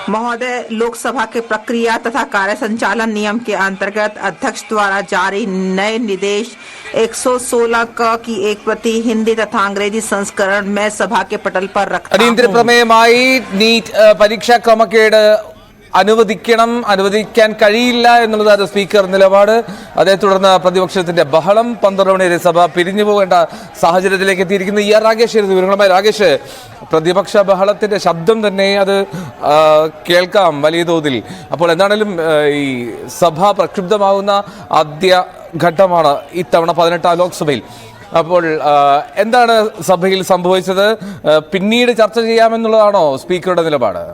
महोदय, लोकसभा के प्रक्रिया तथा कार्य संचालन नियम के अंतर्गत अध्यक्ष द्वारा जारी नए निर्देश 116 क की एक प्रति हिंदी तथा अंग्रेजी संस्करण में सभा के पटल पर रखता अടിയന്തര പ്രമേയമായി നീറ്റ് പരീക്ഷാ ക്രമക്കേട് അനുവദിക്കാൻ കഴിയില്ല എന്നുള്ളതാണ് സ്പീക്കർ നിലപാട്. അതേ തുടർന്ന് പ്രതിപക്ഷത്തിന്റെ ബഹളം 12 മണി വരെ സഭ പിരിഞ്ഞു പോകേണ്ട സാഹചര്യത്തിലേക്ക് എത്തിയിരിക്കുന്നു. രാകേഷ് വിവരങ്ങളുമായി. രാകേഷ്, പ്രതിപക്ഷ ബഹളത്തിന്റെ ശബ്ദം തന്നെ അത് കേൾക്കാം വലിയ തോതിൽ. അപ്പോൾ എന്താണെങ്കിലും ഈ സഭ പ്രക്ഷുബ്ധമാകുന്ന ആദ്യ ഘട്ടമാണ് ഇത്തവണ 18ാം ലോക്സഭയിൽ. അപ്പോൾ എന്താണ് സഭയിൽ സംഭവിച്ചത്? പിന്നീട് ചർച്ച ചെയ്യാമെന്നുള്ളതാണോ സ്പീക്കറുടെ നിലപാട്?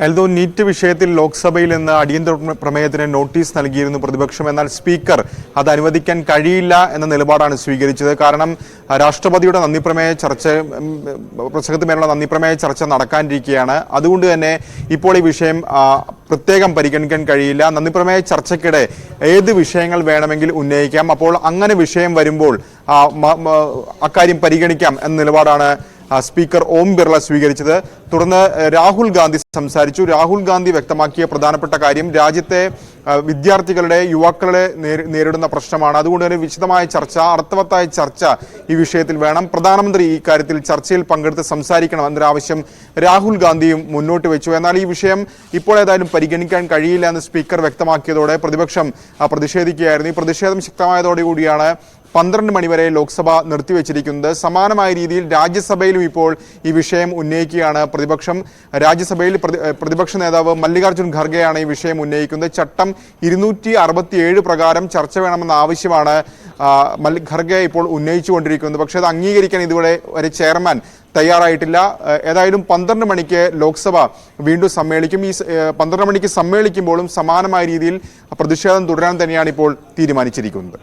എൽദോ, നീറ്റ് വിഷയത്തിൽ ലോക്സഭയിൽ നിന്ന് അടിയന്തര പ്രമേയത്തിന് നോട്ടീസ് നൽകിയിരുന്നു പ്രതിപക്ഷം. എന്നാൽ സ്പീക്കർ അത് അനുവദിക്കാൻ കഴിയില്ല എന്ന നിലപാടാണ് സ്വീകരിച്ചത്. കാരണം രാഷ്ട്രപതിയുടെ പ്രസംഗത്തിന്മേലുള്ള നന്ദിപ്രമേയ ചർച്ച നടക്കാനിരിക്കുകയാണ്. അതുകൊണ്ട് തന്നെ ഇപ്പോൾ ഈ വിഷയം പ്രത്യേകം പരിഗണിക്കാൻ കഴിയില്ല. നന്ദിപ്രമേയ ചർച്ചയ്ക്കിടെ ഏത് വിഷയങ്ങൾ വേണമെങ്കിൽ ഉന്നയിക്കാം. അപ്പോൾ അങ്ങനെ വിഷയം വരുമ്പോൾ അക്കാര്യം പരിഗണിക്കാം എന്ന നിലപാടാണ് സ്പീക്കർ ഓം ബിർള സ്വീകരിച്ചത്. തുടർന്ന് രാഹുൽ ഗാന്ധി സംസാരിച്ചു. രാഹുൽ ഗാന്ധി വ്യക്തമാക്കിയ പ്രധാനപ്പെട്ട കാര്യം രാജ്യത്തെ വിദ്യാർത്ഥികളുടെ യുവാക്കളെ നേരിടുന്ന പ്രശ്നമാണ്. അതുകൊണ്ട് തന്നെ വിശദമായ ചർച്ച, അർത്ഥവത്തായ ചർച്ച ഈ വിഷയത്തിൽ വേണം. പ്രധാനമന്ത്രി ഈ കാര്യത്തിൽ ചർച്ചയിൽ പങ്കെടുത്ത് സംസാരിക്കണം എന്നൊരാവശ്യം രാഹുൽ ഗാന്ധിയും മുന്നോട്ട് വെച്ചു. എന്നാൽ ഈ വിഷയം ഇപ്പോൾ ഏതായാലും പരിഗണിക്കാൻ കഴിയില്ല എന്ന് സ്പീക്കർ വ്യക്തമാക്കിയതോടെ പ്രതിപക്ഷം പ്രതിഷേധിക്കുകയായിരുന്നു. ഈ പ്രതിഷേധം ശക്തമായതോടുകൂടിയാണ് 12 മണിവരെ ലോക്സഭ നിർത്തിവെച്ചിരിക്കുന്നത്. സമാനമായ രീതിയിൽ രാജ്യസഭയിലും ഇപ്പോൾ ഈ വിഷയം ഉന്നയിക്കുകയാണ് പ്രതിപക്ഷം. രാജ്യസഭയിൽ പ്രതിപക്ഷ നേതാവ് മല്ലികാർജ്ജുൻ ഖർഗെയാണ് ഈ വിഷയം ഉന്നയിക്കുന്നത്. ചട്ടം 267 പ്രകാരം ചർച്ച വേണമെന്ന ആവശ്യമാണ് ഖർഗെ ഇപ്പോൾ ഉന്നയിച്ചുകൊണ്ടിരിക്കുന്നത്. പക്ഷേ അത് അംഗീകരിക്കാൻ ഇതുവരെ ഒരു ചെയർമാൻ തയ്യാറായിട്ടില്ല. ഏതായാലും 12 മണിക്ക് ലോക്സഭ വീണ്ടും സമ്മേളിക്കും. ഈ 12 മണിക്ക് സമ്മേളിക്കുമ്പോഴും സമാനമായ രീതിയിൽ പ്രതിഷേധം തുടരാൻ തന്നെയാണ് ഇപ്പോൾ തീരുമാനിച്ചിരിക്കുന്നത്.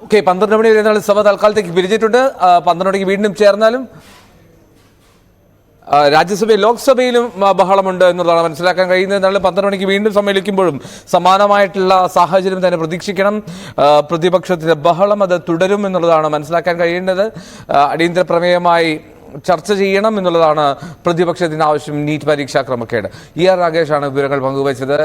ഓക്കെ, 12 മണി വരെ സഭ തൽക്കാലത്തേക്ക് പിരിച്ചിട്ടുണ്ട്. 12 മണിക്ക് വീണ്ടും ചേർന്നാലും രാജ്യസഭയിൽ ലോക്സഭയിലും ബഹളമുണ്ട് എന്നുള്ളതാണ് മനസ്സിലാക്കാൻ കഴിയുന്നത്. എന്നാലും 12 മണിക്ക് വീണ്ടും സമ്മേളിക്കുമ്പോഴും സമാനമായിട്ടുള്ള സാഹചര്യം തന്നെ പ്രതീക്ഷിക്കണം. പ്രതിപക്ഷത്തിന്റെ ബഹളം അത് തുടരും എന്നുള്ളതാണ് മനസ്സിലാക്കാൻ കഴിയേണ്ടത്. അടിയന്തര പ്രമേയമായി ചർച്ച ചെയ്യണം എന്നുള്ളതാണ് പ്രതിപക്ഷത്തിന്റെ ആവശ്യം. നീറ്റ് പരീക്ഷാ ക്രമക്കേട്. രാകേഷാണ് വിവരങ്ങൾ പങ്കുവച്ചത്.